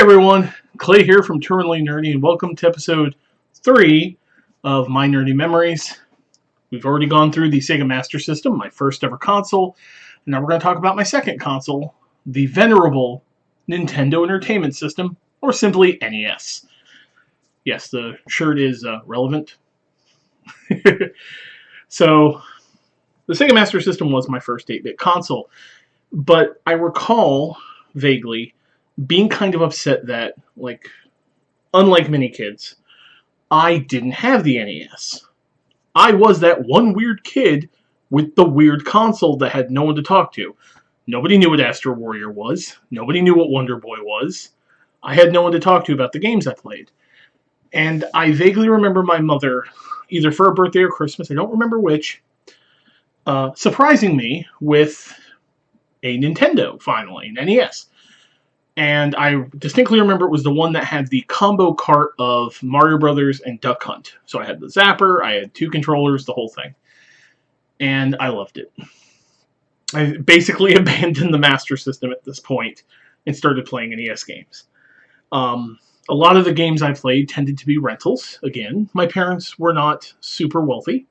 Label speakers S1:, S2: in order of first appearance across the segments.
S1: everyone, Clay here from Terminally Nerdy, and welcome to episode 3 of My Nerdy Memories. We've already gone through the Sega Master System, my first ever console, and now we're going to talk about my second console, the venerable Nintendo Entertainment System, or simply NES. Yes, the shirt is relevant. So, the Sega Master System was my first 8-bit console, but I recall, vaguely, being kind of upset that, unlike many kids, I didn't have the NES. I was that one weird kid with the weird console that had no one to talk to. Nobody knew what Astro Warrior was. Nobody knew what Wonder Boy was. I had no one to talk to about the games I played. And I vaguely remember my mother, either for a birthday or Christmas, I don't remember which, surprising me with a Nintendo, finally, an NES. And I distinctly remember it was the one that had the combo cart of Mario Brothers and Duck Hunt. So I had the Zapper, I had 2 controllers, the whole thing. And I loved it. I basically abandoned the Master System at this point and started playing NES games. A lot of the games I played tended to be rentals. Again, my parents were not super wealthy.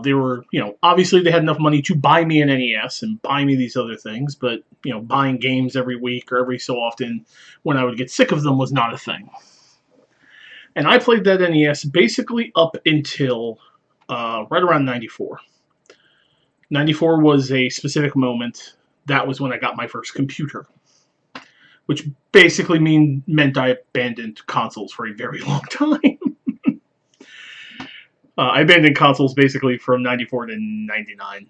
S1: They were, obviously they had enough money to buy me an NES and buy me these other things, but, buying games every week or every so often when I would get sick of them was not a thing. And I played that NES basically up until right around 94. 94 was a specific moment. That was when I got my first computer, which basically meant I abandoned consoles for a very long time. I abandoned consoles basically from 94 to 99.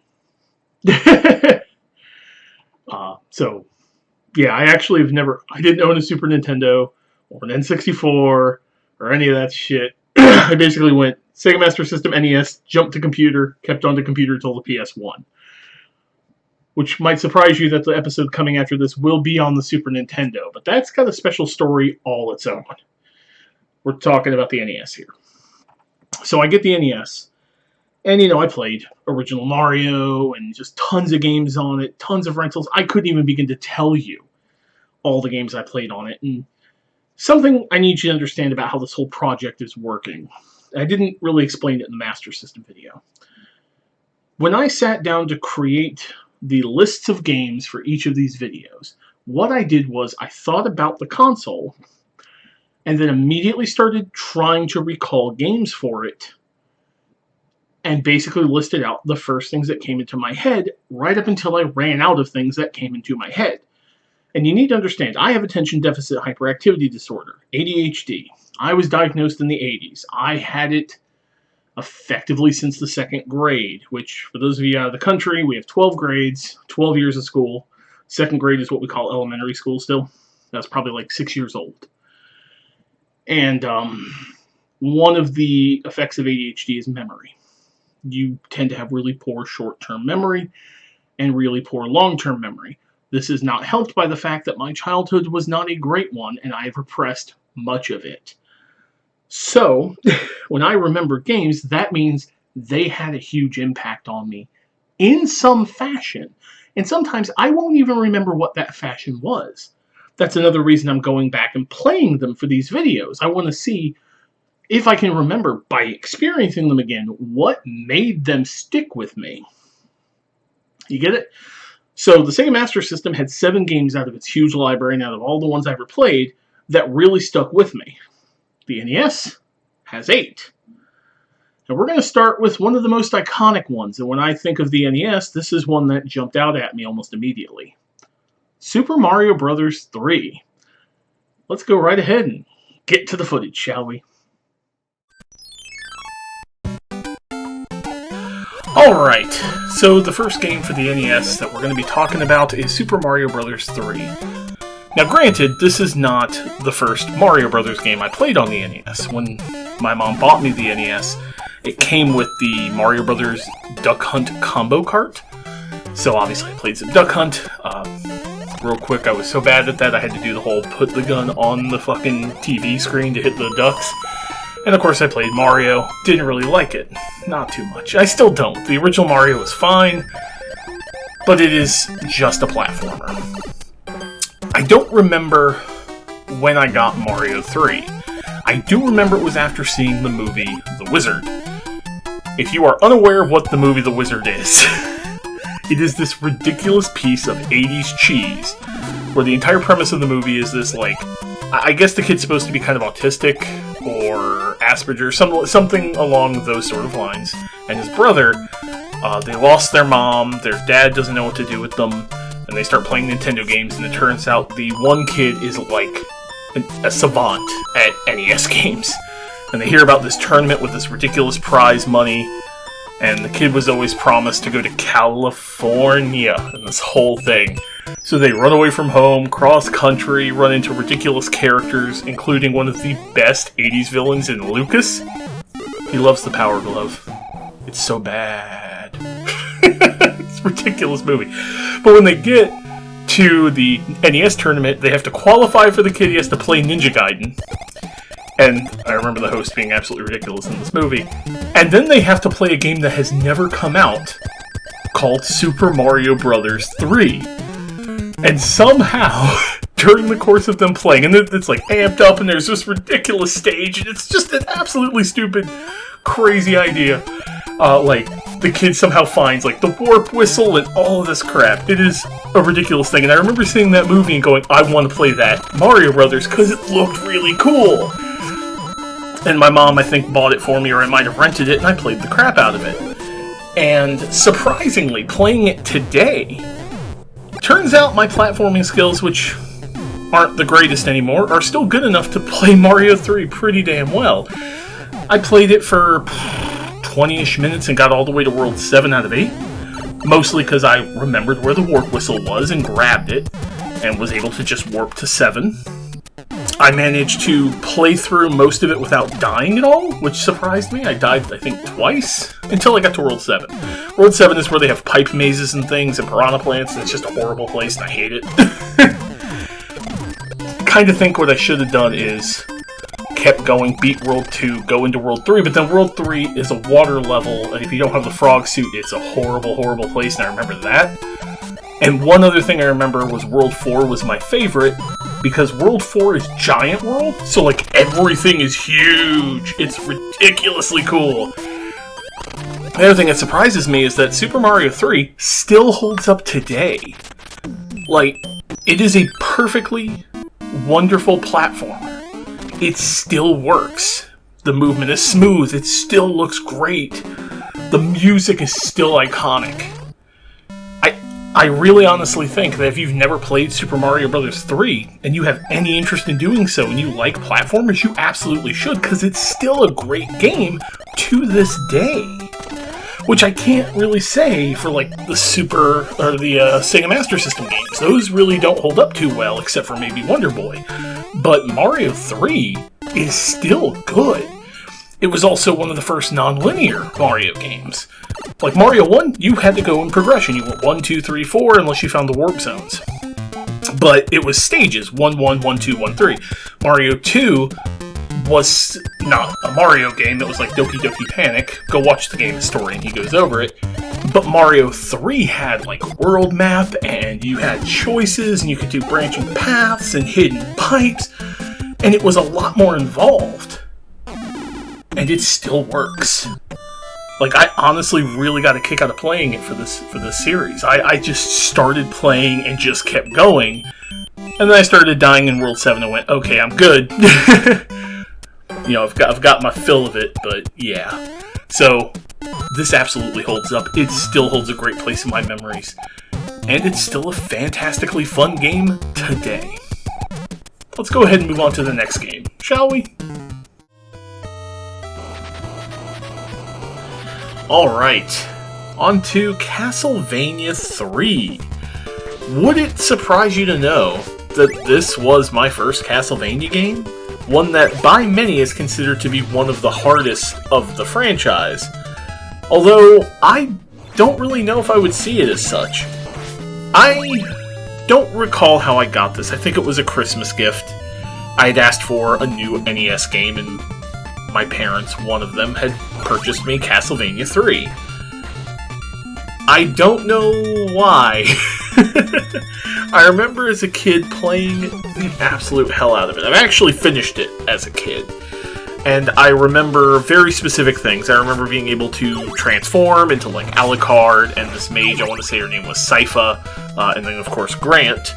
S1: So, yeah, I actually I didn't own a Super Nintendo or an N64 or any of that shit. I basically went Sega Master System, NES, jumped to computer, kept on to computer until the PS1. Which might surprise you that the episode coming after this will be on the Super Nintendo, but that's got a special story all its own. We're talking about the NES here. So I get the NES, and I played original Mario and just tons of games on it, tons of rentals. I couldn't even begin to tell you all the games I played on it. And something I need you to understand about how this whole project is working. I didn't really explain it in the Master System video. When I sat down to create the lists of games for each of these videos, what I did was I thought about the console and then immediately started trying to recall games for it and basically listed out the first things that came into my head right up until I ran out of things that came into my head. And you need to understand, I have attention deficit hyperactivity disorder, ADHD. I was diagnosed in the 80s. I had it effectively since the 2nd grade, which for those of you out of the country, we have 12 grades, 12 years of school. 2nd grade is what we call elementary school still. That's probably 6 years old. And one of the effects of ADHD is memory. You tend to have really poor short-term memory and really poor long-term memory. This is not helped by the fact that my childhood was not a great one, and I have repressed much of it. So, when I remember games, that means they had a huge impact on me in some fashion. And sometimes I won't even remember what that fashion was. That's another reason I'm going back and playing them for these videos. I want to see if I can remember, by experiencing them again, what made them stick with me. You get it? So the Sega Master System had 7 games out of its huge library, and out of all the ones I ever played, that really stuck with me. The NES has 8. And we're going to start with one of the most iconic ones, and when I think of the NES, this is one that jumped out at me almost immediately. Super Mario Bros. 3. Let's go right ahead and get to the footage, shall we? Alright, so the first game for the NES that we're going to be talking about is Super Mario Bros. 3. Now granted, this is not the first Mario Bros. Game I played on the NES. When my mom bought me the NES, it came with the Mario Bros. Duck Hunt combo cart. So obviously I played some Duck Hunt. Real quick, I was so bad at that I had to do the whole put the gun on the fucking TV screen to hit the ducks. And of course I played Mario. Didn't really like it. Not too much. I still don't. The original Mario is fine, but it is just a platformer. I don't remember
S2: when I got Mario 3. I do remember it was after seeing the movie The Wizard. If you are unaware of what the movie The Wizard is, it is this ridiculous piece of 80s cheese, where the entire premise of the movie is this, like, I guess the kid's supposed to be kind of autistic, or Asperger, something along those sort of lines. And his brother, they lost their mom, their dad doesn't know what to do with them, and they start playing Nintendo games, and it turns out the one kid is like a savant at NES games. And they hear about this tournament with this ridiculous prize money, and the kid was always promised to go to California, and this whole thing. So they run away from home, cross country, run into ridiculous characters, including one of the best 80s villains in Lucas. He loves the Power Glove. It's so bad. It's a ridiculous movie. But when they get to the NES tournament, they have to qualify for the kid. He has to play Ninja Gaiden. And I remember the host being absolutely ridiculous in this movie. And then they have to play a game that has never come out, called Super Mario Bros. 3. And somehow, during the course of them playing, and it's like amped up, and there's this ridiculous stage, and it's just an absolutely stupid, crazy idea. Like, the kid somehow finds, like, the warp whistle and all of this crap. It is a ridiculous thing. And I remember seeing that movie and going, I want to play that Mario Brothers, because it looked really cool. And my mom, I think, bought it for me, or I might have rented it, and I played the crap out of it. And surprisingly, playing it today, turns out my platforming skills, which aren't the greatest anymore, are still good enough to play Mario 3 pretty damn well. I played it for 20-ish minutes and got all the way to World 7 out of 8. Mostly because I remembered where the warp whistle was and grabbed it, and was able to just warp to 7. I managed to play through most of it without dying at all, which surprised me. I died, I think, twice, until I got to World 7. World 7 is where they have pipe mazes and things, and piranha plants, and it's just a horrible place, and I hate it. Kind of think what I should have done is kept going, beat World 2, go into World 3, but then World 3 is a water level, and if you don't have the frog suit, it's a horrible, horrible place, and I remember that. And one other thing I remember was World 4 was my favorite, because World 4 is Giant World, so like everything is huge. It's ridiculously cool. The other thing that surprises me is that Super Mario 3 still holds up today. Like, it is a perfectly wonderful platformer. It still works. The movement is smooth, it still looks great. The music is still iconic. I really honestly think that if you've never played Super Mario Bros. 3, and you have any interest in doing so, and you like platformers, you absolutely should, because it's still a great game to this day. Which I can't really say for, like, the Sega Master System games. Those really don't hold up too well, except for maybe Wonder Boy. But Mario 3 is still good. It was also one of the first non-linear Mario games. Like Mario 1, you had to go in progression. You went 1, 2, 3, 4, unless you found the warp zones. But it was stages, 1, 1, 1, 2, 1, 3. Mario 2 was not a Mario game, it was like Doki Doki Panic. Go watch the game story and he goes over it. But Mario 3 had like world map, and you had choices, and you could do branching paths and hidden pipes, and it was a lot more involved. And it still works. Like, I honestly really got a kick out of playing it for this series. I just started playing and just kept going. And then I started dying in World 7 and went, okay, I'm good. You know, I've got my fill of it, but yeah. So, this absolutely holds up. It still holds a great place in my memories. And it's still a fantastically fun game today. Let's go ahead and move on to the next game, shall we? Alright, on to Castlevania 3. Would it surprise you to know that this was my first Castlevania game? One that by many is considered to be one of the hardest of the franchise. Although, I don't really know if I would see it as such. I don't recall how I got this. I think it was a Christmas gift. I had asked for a new NES game, and my parents, one of them, had purchased me Castlevania 3. I don't know why. I remember as a kid playing the absolute hell out of it. I've actually finished it as a kid. And I remember very specific things. I remember being able to transform into, like, Alucard and this mage, I want to say her name was Sypha, and then, of course, Grant,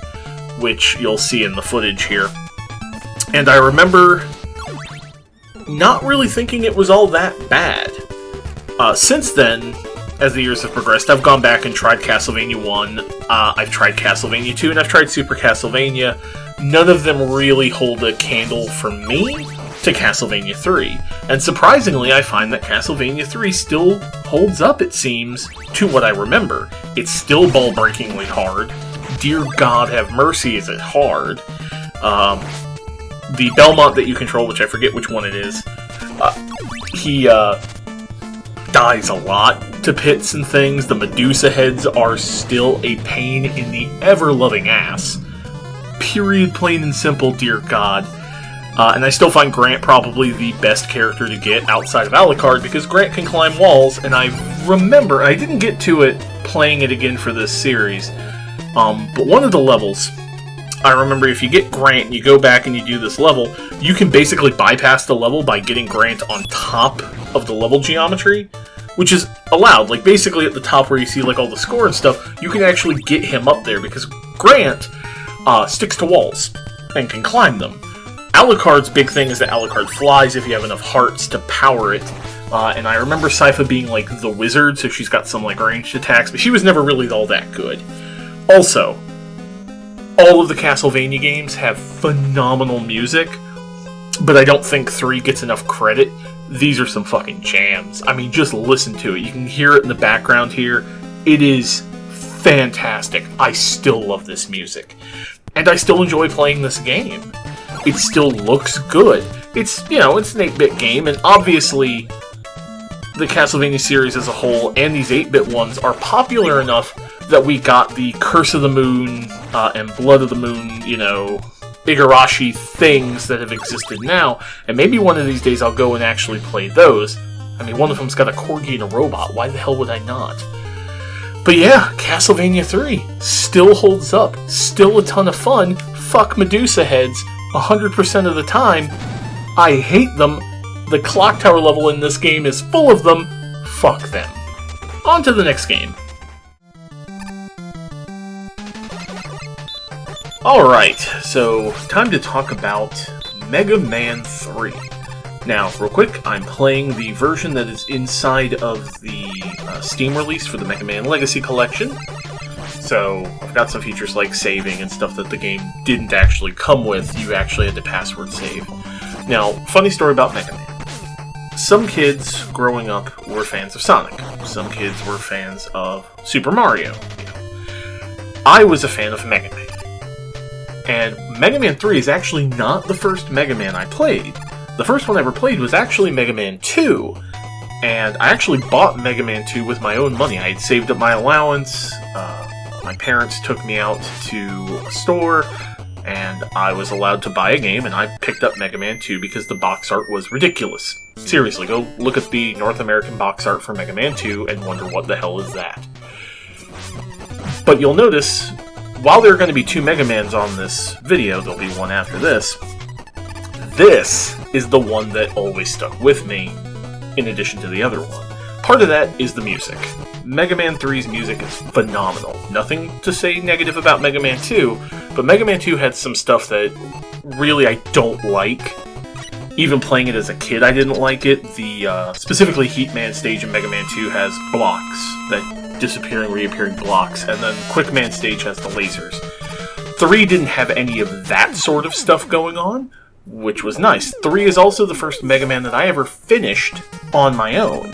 S2: which you'll see in the footage here. And I remember not really thinking it was all that bad. Since then, as the years have progressed, I've gone back and tried Castlevania 1, I've tried Castlevania 2, and I've tried Super Castlevania. None of them really hold a candle for me to Castlevania 3. And surprisingly, I find that Castlevania 3 still holds up, it seems, to what I remember. It's still ball-breakingly hard. Dear God have mercy, is it hard. The Belmont that you control, which I forget which one it is, he dies a lot to pits and things. The Medusa heads are still a pain in the ever-loving ass. Period, plain and simple, dear God. And I still find Grant probably the best character to get outside of Alucard, because Grant can climb walls, and I remember, I didn't get to it playing it again for this series, but one of the levels, I remember if you get Grant and you go back and you do this level, you can basically bypass the level by getting Grant on top of the level geometry, which is allowed. Like, basically at the top where you see, like, all the score and stuff, you can actually get him up there, because Grant sticks to walls and can climb them. Alucard's big thing is that Alucard flies if you have enough hearts to power it. And I remember Sypha being, like, the wizard, so she's got some, like, ranged attacks, but she was never really all that good. Also, all of the Castlevania games have phenomenal music, but I don't think 3 gets enough credit. These are some fucking jams. I mean, just listen to it. You can hear it in the background here. It is fantastic. I still love this music. And I still enjoy playing this game. It still looks good. It's, you know, it's an 8-bit game, and obviously the Castlevania series as a whole and these 8-bit ones are popular enough that we got the Curse of the Moon and Blood of the Moon, you know, Igarashi things that have existed now, and maybe one of these days I'll go and actually play those. I mean, one of them's got a corgi and a robot. Why the hell would I not? But yeah, Castlevania 3 still holds up. Still a ton of fun. Fuck Medusa heads 100% of the time. I hate them. The clock tower level in this game is full of them. Fuck them. On to the next game. Alright, so time to talk about Mega Man 3. Now, real quick, I'm playing the version that is inside of the Steam release for the Mega Man Legacy Collection. So, I've got some features like saving and stuff that the game didn't actually come with. You actually had to password save. Now, funny story about Mega Man. Some kids growing up were fans of Sonic. Some kids were fans of Super Mario. You know. I was a fan of Mega Man. And Mega Man 3 is actually not the first Mega Man I played. The first one I ever played was actually Mega Man 2. And I actually bought Mega Man 2 with my own money. I had saved up my allowance. My parents took me out to a store, and I was allowed to buy a game, and I picked up Mega Man 2 because the box art was ridiculous. Seriously, go look at the North American box art for Mega Man 2 and wonder what the hell is that. But you'll notice, while there are going to be 2 Mega Mans on this video, there'll be one after this, this is the one that always stuck with me, in addition to the other one. Part of that is the music. Mega Man 3's music is phenomenal. Nothing to say negative about Mega Man 2, but Mega Man 2 had some stuff that really I don't like. Even playing it as a kid, I didn't like it. The specifically Heat Man stage in Mega Man 2 has blocks, that disappearing, reappearing blocks, and then Quick Man stage has the lasers. 3 didn't have any of that sort of stuff going on, which was nice. 3 is also the first Mega Man that I ever finished on my own.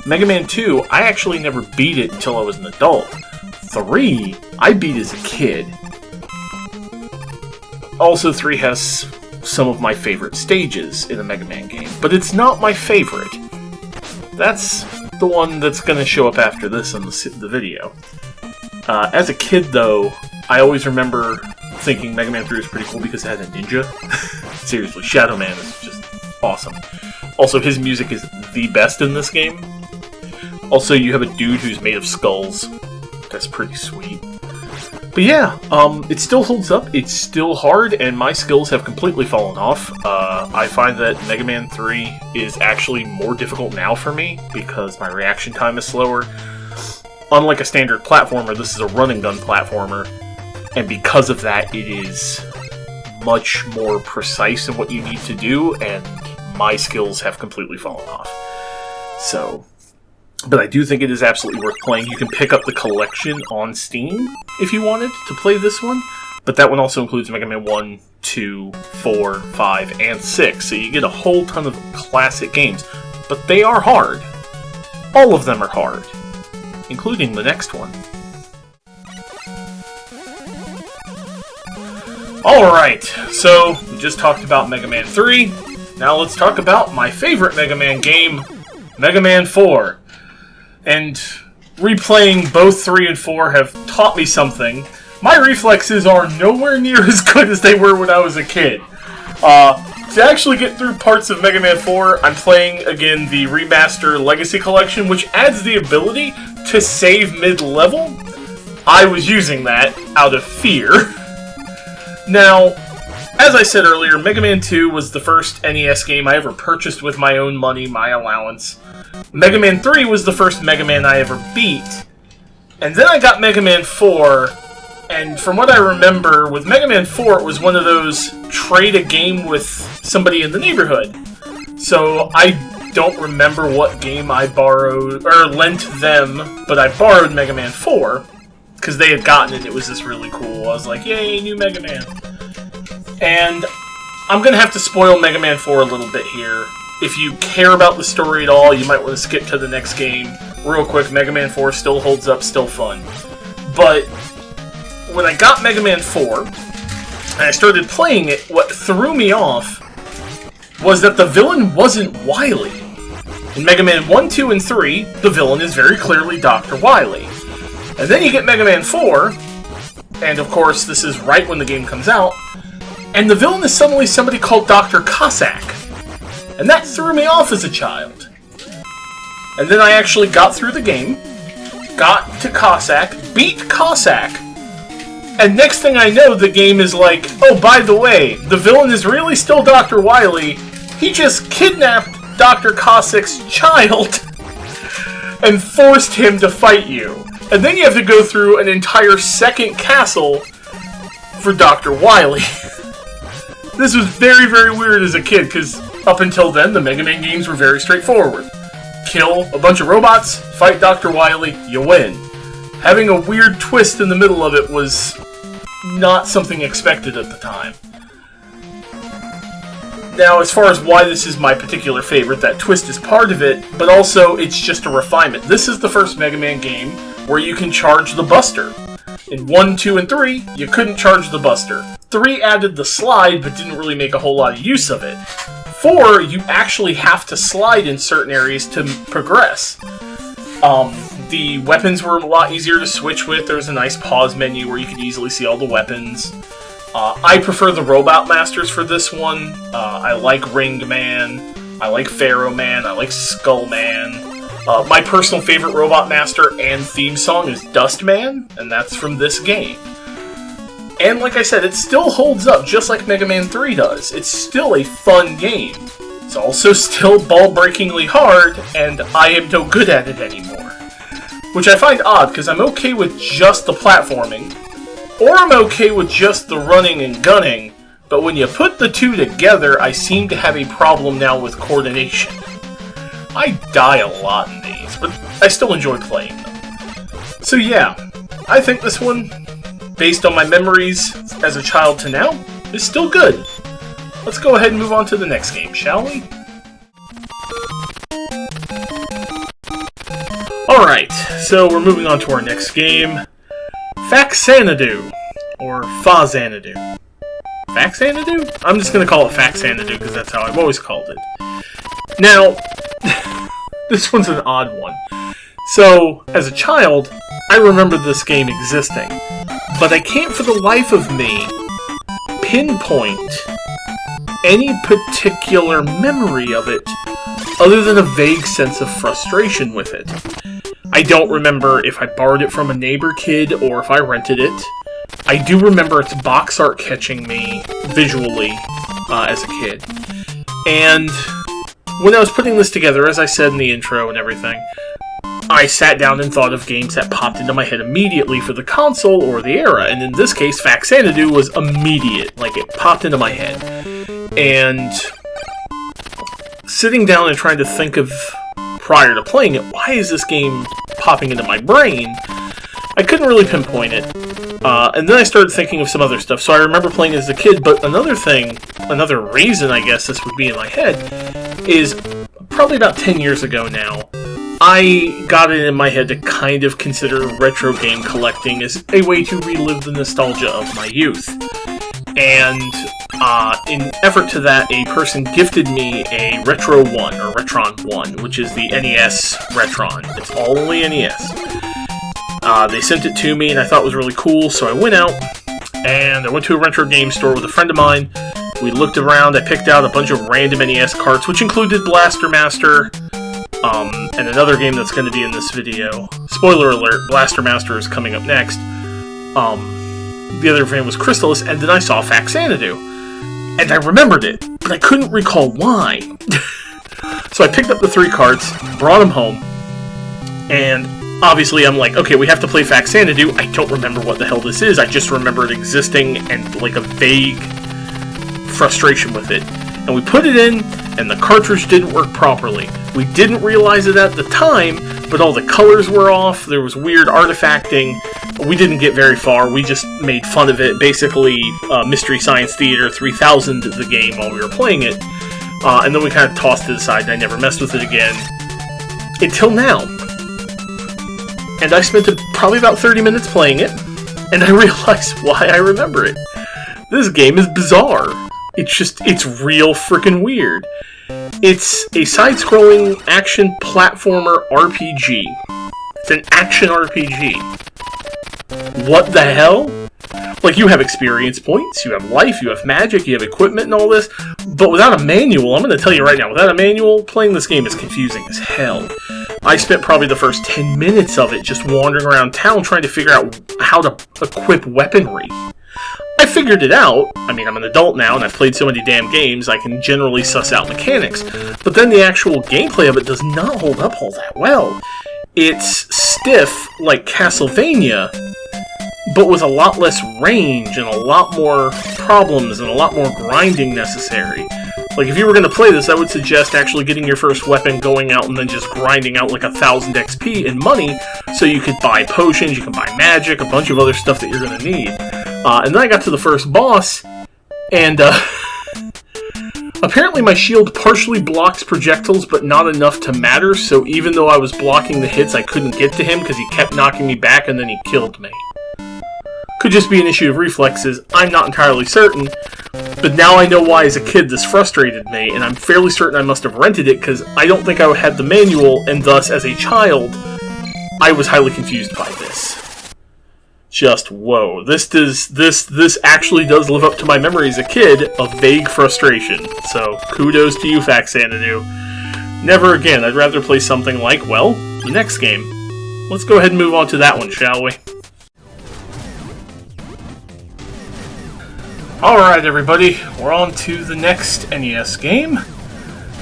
S2: Mega Man 2, I actually never beat it until I was an adult. 3, I beat as a kid. Also, 3 has some of my favorite stages in a Mega Man game, but it's not my favorite. That's the one that's going to show up after this in the video. As a kid, though, I always remember thinking Mega Man 3 was pretty cool because it had a ninja. Seriously, Shadow Man is just awesome. Also, his music is the best in this game. Also, you have a dude who's made of skulls. That's pretty sweet. But yeah, it still holds up, it's still hard, and my skills have completely fallen off. I find that Mega Man 3 is actually more difficult now for me, because my reaction time is slower. Unlike a standard platformer, this is a run-and-gun platformer, and because of that, it is much more precise in what you need to do, and my skills have completely fallen off. So... But I do think it is absolutely worth playing. You can pick up the collection on Steam if you wanted to play this one. But that one also includes Mega Man 1, 2, 4, 5, and 6. So you get a whole ton of classic games. But they are hard. All of them are hard. Including the next one. Alright, so we just talked about Mega Man 3. Now let's talk about my favorite Mega Man game, Mega Man 4. And replaying both 3 and 4 have taught me something. My reflexes are nowhere near as good as they were when I was a kid. To actually get through parts of Mega Man 4, I'm playing, again, the Remaster Legacy Collection, which adds the ability to save mid-level. I was using that out of fear. Now, as I said earlier, Mega Man 2 was the first NES game I ever purchased with my own money, my allowance. Mega Man 3 was the first Mega Man I ever beat. And then I got Mega Man 4, and from what I remember, with Mega Man 4, it was one of those trade a game with somebody in the neighborhood. So I don't remember what game I borrowed, or lent them, but I borrowed Mega Man 4, because they had gotten it. It was this really cool. I was like, yay, new Mega Man. And I'm going to have to spoil Mega Man 4 a little bit here. If you care about the story at all, you might want to skip to the next game. Real quick, Mega Man 4 still holds up, still fun. But when I got Mega Man 4, and I started playing it, what threw me off was that the villain wasn't Wily. In Mega Man 1, 2, and 3, the villain is very clearly Dr. Wily. And then you get Mega Man 4, and of course this is right when the game comes out, and the villain is suddenly somebody called Dr. Cossack. And that threw me off as a child. And then I actually got through the game, got to Cossack, beat Cossack, and next thing I know, the game is like, oh, by the way, the villain is really still Dr. Wily. He just kidnapped Dr. Cossack's child and forced him to fight you. And then you have to go through an entire second castle for Dr. Wily. This was very, very weird as a kid, because up until then, the Mega Man games were very straightforward. Kill a bunch of robots, fight Dr. Wily, you win. Having a weird twist in the middle of it was not something expected at the time. Now, as far as why this is my particular favorite, that twist is part of it, but also it's just a refinement. This is the first Mega Man game where you can charge the Buster. In 1, 2, and 3, you couldn't charge the Buster. 3 added the slide, but didn't really make a whole lot of use of it. 4, you actually have to slide in certain areas to progress. The weapons were a lot easier to switch with. There was a nice pause menu where you could easily see all the weapons. I prefer the Robot Masters for this one. I like Ring Man, I like Pharaoh Man, I like Skull Man. My personal favorite Robot Master and theme song is Dust Man, and that's from this game. And like I said, it still holds up just like Mega Man 3 does. It's still a fun game. It's also still ball-breakingly hard, and I am no good at it anymore. Which I find odd, because I'm okay with just the platforming, or I'm okay with just the running and gunning, but when you put the two together, I seem to have a problem now with coordination. I die a lot in these, but I still enjoy playing them. So yeah, I think this one, based on my memories as a child to now, is still good. Let's go ahead and move on to the next game, shall we? Alright, so we're moving on to our next game, Faxanadu, or Faxanadu. Faxanadu? I'm just going to call it Faxanadu because that's how I've always called it. Now, this one's an odd one. So, as a child, I remember this game existing, but I can't for the life of me pinpoint any particular memory of it other than a vague sense of frustration with it. I don't remember if I borrowed it from a neighbor kid or if I rented it. I do remember its box art catching me visually as a kid. And when I was putting this together, as I said in the intro and everything, I sat down and thought of games that popped into my head immediately for the console or the era. And in this case, Faxanadu was immediate. Like, it popped into my head. And sitting down and trying to think of, prior to playing it, why is this game popping into my brain? I couldn't really pinpoint it. And then I started thinking of some other stuff. So I remember playing as a kid, but another reason I guess this would be in my head is probably about 10 years ago now, I got it in my head to kind of consider retro game collecting as a way to relive the nostalgia of my youth. And in effort to that, a person gifted me a Retro 1, or Retron 1, which is the NES Retron. It's all only NES. They sent it to me, and I thought it was really cool, so I went out, and I went to a retro game store with a friend of mine. We looked around, I picked out a bunch of random NES carts, which included Blaster Master, and another game that's going to be in this video. Spoiler alert, Blaster Master is coming up next. The other game was Crystalis, and then I saw Faxanadu. And I remembered it, but I couldn't recall why. So I picked up the 3 carts, brought them home, and obviously I'm like, okay, we have to play Faxanadu. I don't remember what the hell this is. I just remember it existing and like a vague frustration with it. And we put it in, and the cartridge didn't work properly. We didn't realize it at the time, but all the colors were off. There was weird artifacting. We didn't get very far. We just made fun of it. Basically, Mystery Science Theater 3000 the game while we were playing it. And then we kind of tossed it aside, and I never messed with it again. Until now. And I spent probably about 30 minutes playing it, and I realized why I remember it. This game is bizarre. It's real freaking weird. It's a side-scrolling action platformer RPG. It's an action RPG. What the hell? Like, you have experience points, you have life, you have magic, you have equipment and all this, but without a manual, I'm going to tell you right now, without a manual, playing this game is confusing as hell. I spent probably the first 10 minutes of it just wandering around town trying to figure out how to equip weaponry. I figured it out. I mean, I'm an adult now, and I've played so many damn games, I can generally suss out mechanics. But then the actual gameplay of it does not hold up all that well. It's stiff, like Castlevania, but with a lot less range, and a lot more problems, and a lot more grinding necessary. Like, if you were going to play this, I would suggest actually getting your first weapon, going out, and then just grinding out like 1,000 XP in money, so you could buy potions, you can buy magic, a bunch of other stuff that you're going to need. And then I got to the first boss, and apparently my shield partially blocks projectiles, but not enough to matter, so even though I was blocking the hits, I couldn't get to him because he kept knocking me back, and then he killed me. Could just be an issue of reflexes, I'm not entirely certain, but now I know why as a kid this frustrated me, and I'm fairly certain I must have rented it because I don't think I had the manual, and thus, as a child, I was highly confused by this. Just, whoa, this actually does live up to my memory as a kid of vague frustration, so kudos to you, Faxanadu. Never again, I'd rather play something like, well, the next game. Let's go ahead and move on to that one, shall we? Alright everybody, we're on to the next NES game.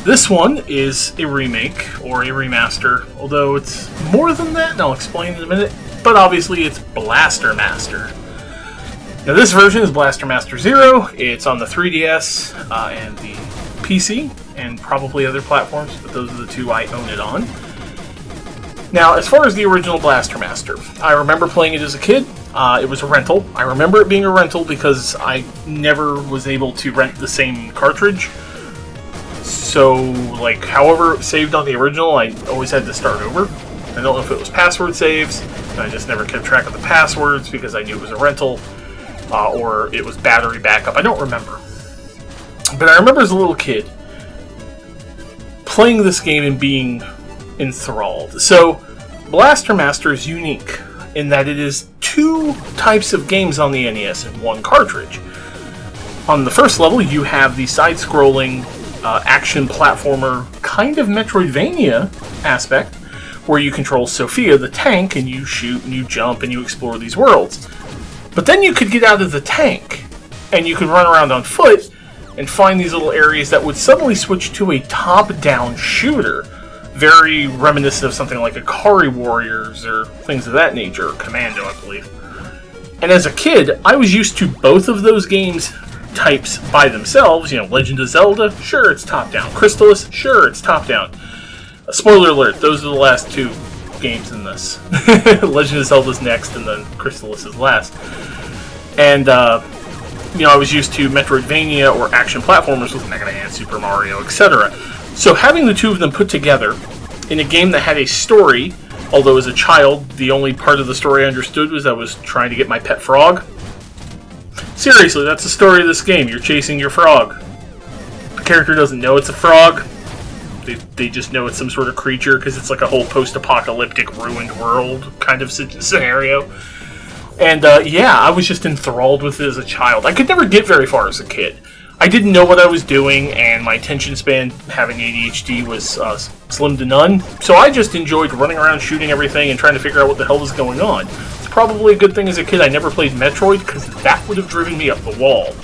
S2: This one is a remake, or a remaster, although it's more than that, and I'll explain in a minute, but obviously it's Blaster Master. Now this version is Blaster Master 0, it's on the 3DS and the PC, and probably other platforms, but those are the two I own it on. Now, as far as the original Blaster Master, I remember playing it as a kid. It was a rental. I remember it being a rental because I never was able to rent the same cartridge. So, like, however it saved on the original, I always had to start over. I don't know if it was password saves, and I just never kept track of the passwords because I knew it was a rental, or it was battery backup. I don't remember. But I remember as a little kid playing this game and being enthralled. So, Blaster Master is unique in that it is two types of games on the NES in one cartridge. On the first level, you have the side-scrolling action platformer kind of Metroidvania aspect, where you control Sophia the tank, and you shoot and you jump and you explore these worlds. But then you could get out of the tank, and you could run around on foot, and find these little areas that would suddenly switch to a top-down shooter. Very reminiscent of something like Akari Warriors, or things of that nature, or Commando, I believe. And as a kid, I was used to both of those games types by themselves. Legend of Zelda, sure, it's top-down. Crystalis, sure, it's top-down. Spoiler alert, those are the last two games in this. Legend of Zelda's next, and then Crystalis is last. And, I was used to Metroidvania or action platformers with Mega Man, Super Mario, etc. So having the two of them put together in a game that had a story, although as a child, the only part of the story I understood was I was trying to get my pet frog. Seriously, that's the story of this game. You're chasing your frog. The character doesn't know it's a frog. They just know it's some sort of creature because it's like a whole post-apocalyptic ruined world kind of scenario. And I was just enthralled with it as a child. I could never get very far as a kid. I didn't know what I was doing, and my attention span, having ADHD, was slim to none. So I just enjoyed running around shooting everything and trying to figure out what the hell was going on. It's probably a good thing as a kid I never played Metroid, because that would have driven me up the wall.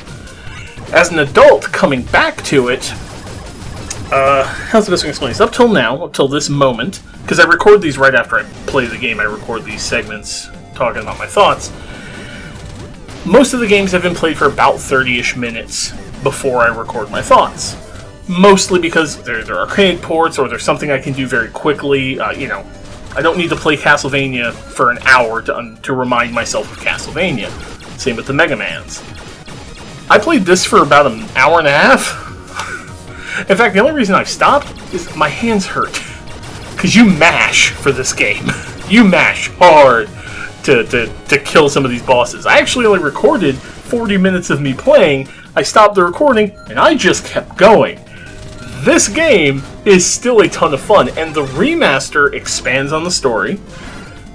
S2: As an adult, coming back to it, how's the best way to explain this? Up till now, up till this moment, because I record these right after I play the game, I record these segments talking about my thoughts. Most of the games have been played for about 30-ish minutes before I record my thoughts. Mostly because they're arcade ports, or there's something I can do very quickly. I don't need to play Castlevania for an hour to remind myself of Castlevania. Same with the Mega Mans. I played this for about an hour and a half. In fact, the only reason I've stopped is my hands hurt. Because you mash for this game. You mash hard to kill some of these bosses. I actually only recorded 40 minutes of me playing. I stopped the recording, and I just kept going. This game is still a ton of fun, and the remaster expands on the story.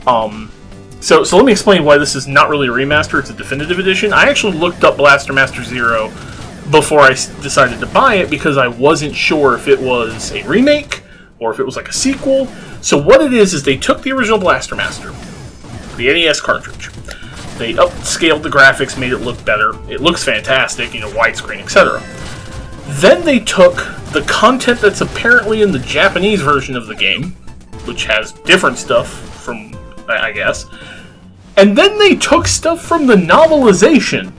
S2: So let me explain why this is not really a remaster, it's a definitive edition. I actually looked up Blaster Master Zero before I decided to buy it, because I wasn't sure if it was a remake, or if it was like a sequel. So what it is they took the original Blaster Master, the NES cartridge. They upscaled the graphics, made it look better. It looks fantastic, widescreen, etc. Then they took the content that's apparently in the Japanese version of the game, which has different stuff from, I guess, and then they took stuff from the novelization,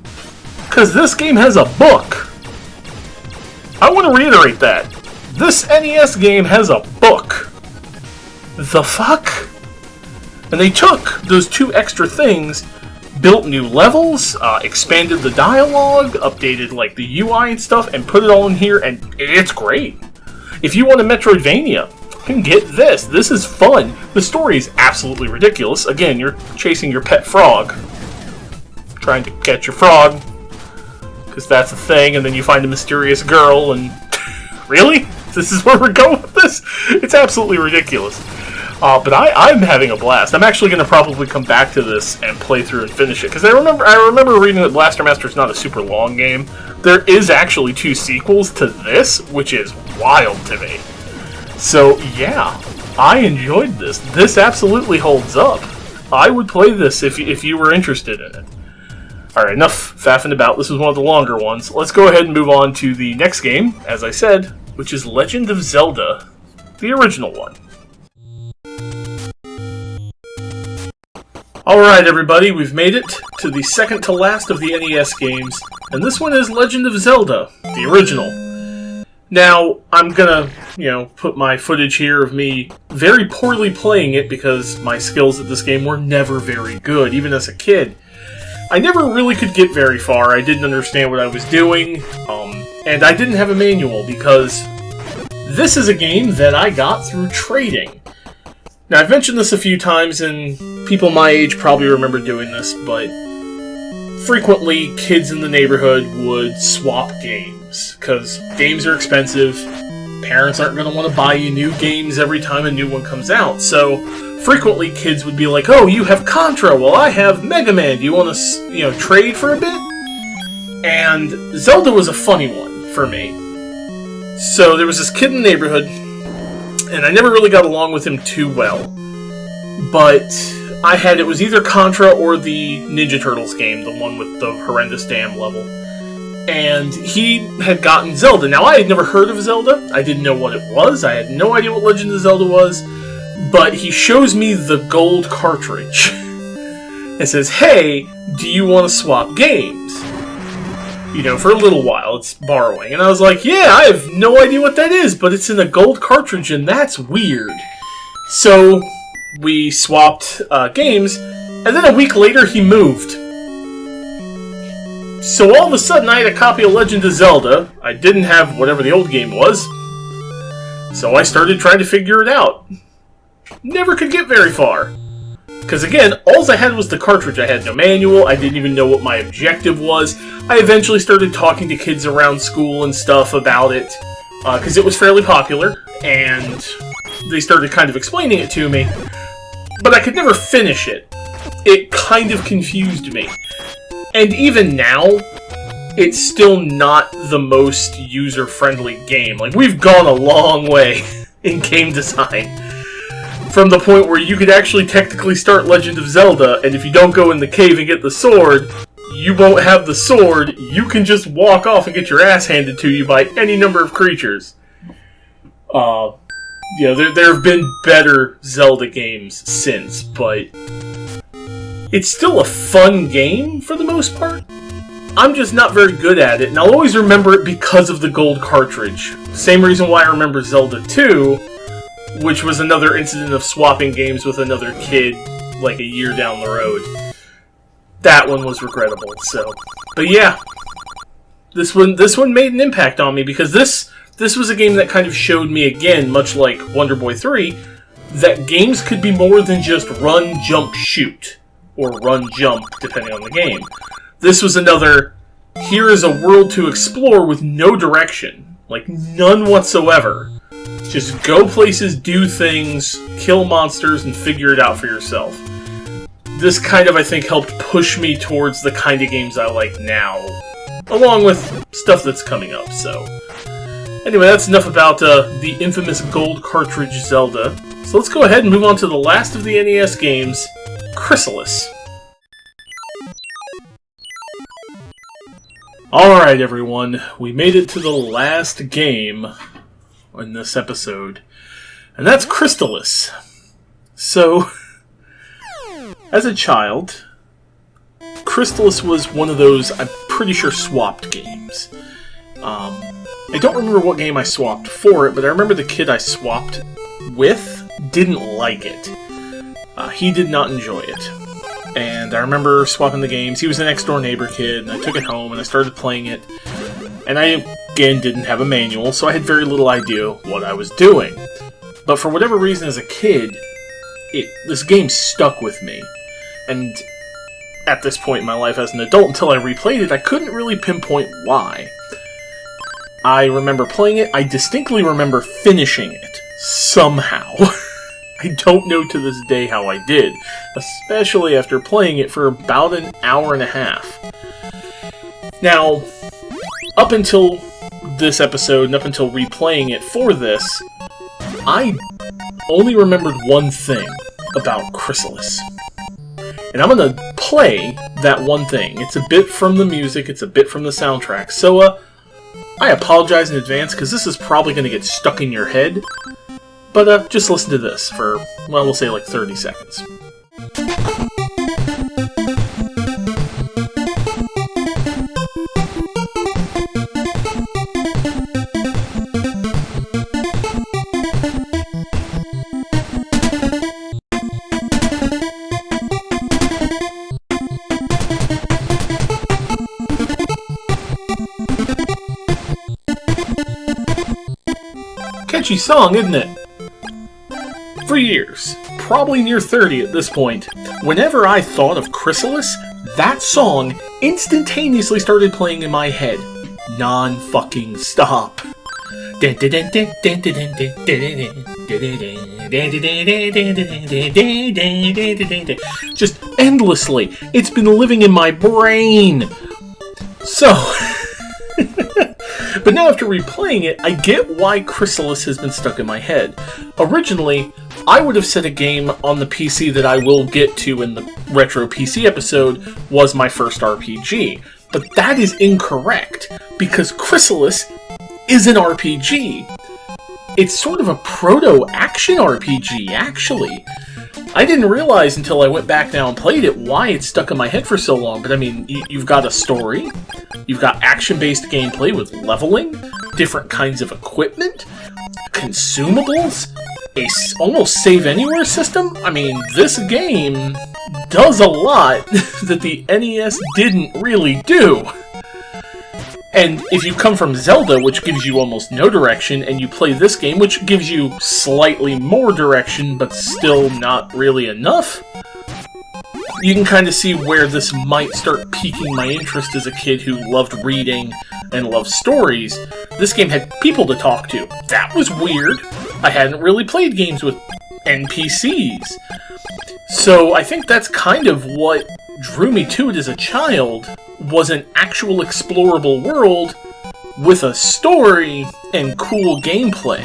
S2: because this game has a book. I want to reiterate that. This NES game has a book. The fuck? And they took those two extra things, built new levels, expanded the dialogue, updated the UI and stuff, and put it all in here, and it's great. If you want a Metroidvania, you can get this. This is fun. The story is absolutely ridiculous. Again, you're chasing your pet frog, trying to catch your frog, because that's a thing, and then you find a mysterious girl, and really? This is where we're going with this? It's absolutely ridiculous. But I'm having a blast. I'm actually going to probably come back to this and play through and finish it, because I remember reading that Blaster Master is not a super long game. There is actually 2 sequels to this, which is wild to me. So yeah, I enjoyed this. This absolutely holds up. I would play this if you were interested in it. Alright, enough faffing about. This was one of the longer ones. Let's go ahead and move on to the next game, as I said, which is Legend of Zelda, the original one. Alright everybody, we've made it to the second to last of the NES games, and this one is Legend of Zelda, the original. Now, I'm gonna, put my footage here of me very poorly playing it, because my skills at this game were never very good, even as a kid. I never really could get very far. I didn't understand what I was doing, and I didn't have a manual, because this is a game that I got through trading. Now, I've mentioned this a few times, and people my age probably remember doing this, but frequently kids in the neighborhood would swap games, because games are expensive. Parents aren't going to want to buy you new games every time a new one comes out, so frequently kids would be like, oh, you have Contra, well, I have Mega Man, do you want to, trade for a bit? And Zelda was a funny one for me. So there was this kid in the neighborhood, and I never really got along with him too well. But it was either Contra or the Ninja Turtles game, the one with the horrendous dam level. And he had gotten Zelda. Now, I had never heard of Zelda. I didn't know what it was. I had no idea what Legend of Zelda was. But he shows me the gold cartridge. And says, hey, do you want to swap games? You know, for a little while, it's borrowing. And I was like, yeah, I have no idea what that is, but it's in a gold cartridge, and that's weird. So, we swapped games, and then a week later, he moved. So all of a sudden, I had a copy of Legend of Zelda. I didn't have whatever the old game was. So I started trying to figure it out. Never could get very far. Because again, all I had was the cartridge. I had no manual. I didn't even know what my objective was. I eventually started talking to kids around school and stuff about it. Because it was fairly popular. And they started kind of explaining it to me. But I could never finish it. It kind of confused me. And even now, it's still not the most user-friendly game. Like, we've gone a long way in game design. From the point where you could actually technically start Legend of Zelda, and if you don't go in the cave and get the sword, you won't have the sword. You can just walk off and get your ass handed to you by any number of creatures. You know, there have been better Zelda games since, but it's still a fun game for the most part. I'm just not very good at it, and I'll always remember it because of the gold cartridge. Same reason why I remember Zelda 2, which was another incident of swapping games with another kid like a year down the road. That one was regrettable, so. But yeah, this one made an impact on me because this was a game that kind of showed me again, much like Wonder Boy 3, that games could be more than just run, jump, shoot. Or run, jump, depending on the game. This was another, here is a world to explore with no direction. Like, none whatsoever. Just go places, do things, kill monsters, and figure it out for yourself. This kind of, I think, helped push me towards the kind of games I like now. Along with stuff that's coming up, so. Anyway, that's enough about the infamous gold cartridge Zelda. So let's go ahead and move on to the last of the NES games, Crystalis. Alright everyone, we made it to the last game in this episode, and that's Crystalis. So, as a child, Crystalis was one of those, I'm pretty sure, swapped games. I don't remember what game I swapped for it, but I remember the kid I swapped with didn't like it. He did not enjoy it. And I remember swapping the games. He was a next-door neighbor kid, and I took it home, and I started playing it. And I, again, didn't have a manual, so I had very little idea what I was doing. But for whatever reason, as a kid, this game stuck with me. And at this point in my life as an adult, until I replayed it, I couldn't really pinpoint why. I remember playing it. I distinctly remember finishing it. Somehow. I don't know to this day how I did, especially after playing it for about an hour and a half. Now, up until this episode, and up until replaying it for this, I only remembered one thing about Crystalis. And I'm gonna play that one thing. It's a bit from the music, it's a bit from the soundtrack, so, I apologize in advance, because this is probably gonna get stuck in your head. But just listen to this for, well, we'll say like 30 seconds. Catchy song, isn't it? For years, probably near 30 at this point, whenever I thought of Crystalis, that song instantaneously started playing in my head. Non-fucking stop. Just endlessly. It's been living in my brain. So, But now after replaying it, I get why Crystalis has been stuck in my head. Originally, I would have said a game on the PC that I will get to in the Retro PC episode was my first RPG. But that is incorrect, because Crystalis is an RPG. It's sort of a proto-action RPG, actually. I didn't realize until I went back now and played it why it's stuck in my head for so long, but I mean, you've got a story, you've got action-based gameplay with leveling, different kinds of equipment, consumables, a almost save-anywhere system. I mean, this game does a lot that the NES didn't really do. And if you come from Zelda, which gives you almost no direction, and you play this game, which gives you slightly more direction, but still not really enough, you can kind of see where this might start piquing my interest as a kid who loved reading and loved stories. This game had people to talk to. That was weird. I hadn't really played games with NPCs. So I think that's kind of what drew me to it as a child, was an actual explorable world with a story and cool gameplay.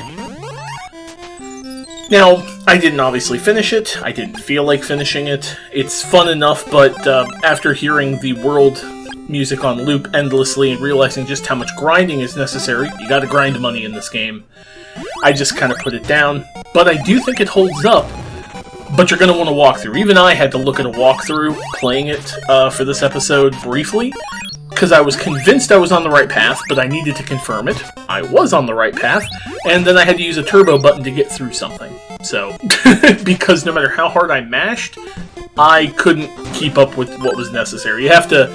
S2: Now, I didn't obviously finish it. I didn't feel like finishing it. It's fun enough, but after hearing the world music on loop endlessly and realizing just how much grinding is necessary, you gotta grind money in this game, I just kind of put it down. But I do think it holds up. But you're going to want to walk through. Even I had to look at a walkthrough playing it for this episode briefly, because I was convinced I was on the right path, but I needed to confirm it. I was on the right path, and then I had to use a turbo button to get through something. So, because no matter how hard I mashed, I couldn't keep up with what was necessary. You have to,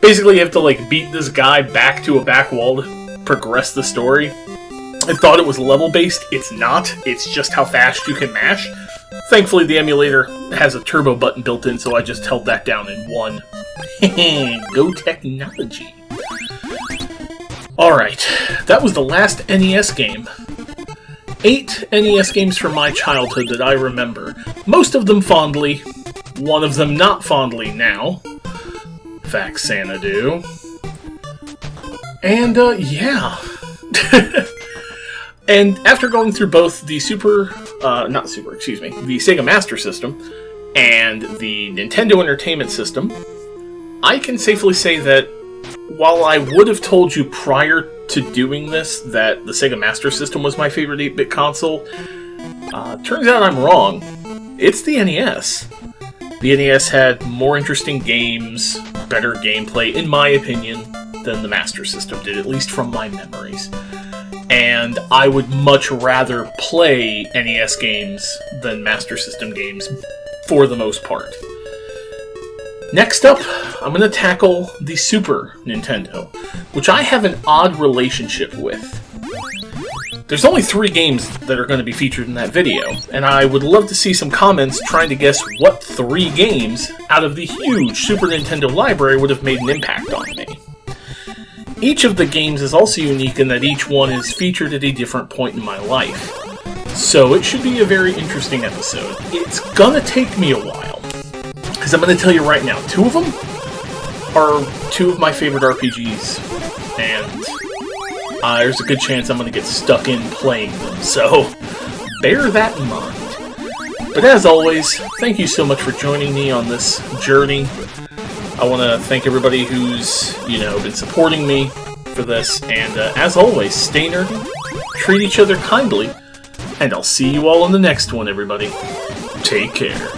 S2: basically you have to like beat this guy back to a back wall to progress the story. I thought it was level-based. It's not. It's just how fast you can mash. Thankfully, the emulator has a turbo button built in, so I just held that down in one. Go technology. Alright, that was the last NES game. 8 NES games from my childhood that I remember. Most of them fondly, one of them not fondly now. Faxanadu. And, yeah. And after going through both the the Sega Master System and the Nintendo Entertainment System, I can safely say that while I would have told you prior to doing this that the Sega Master System was my favorite 8-bit console, turns out I'm wrong. It's the NES. The NES had more interesting games, better gameplay, in my opinion, than the Master System did, at least from my memories. And I would much rather play NES games than Master System games, for the most part. Next up, I'm going to tackle the Super Nintendo, which I have an odd relationship with. There's only 3 games that are going to be featured in that video, and I would love to see some comments trying to guess what 3 games out of the huge Super Nintendo library would have made an impact on me. Each of the games is also unique in that each one is featured at a different point in my life. So it should be a very interesting episode. It's gonna take me a while, because I'm gonna tell you right now, 2 of them are 2 of my favorite RPGs, and there's a good chance I'm gonna get stuck in playing them, so bear that in mind. But as always, thank you so much for joining me on this journey. I want to thank everybody who's, been supporting me for this, and as always, stay nerdy, treat each other kindly, and I'll see you all in the next one, everybody. Take care.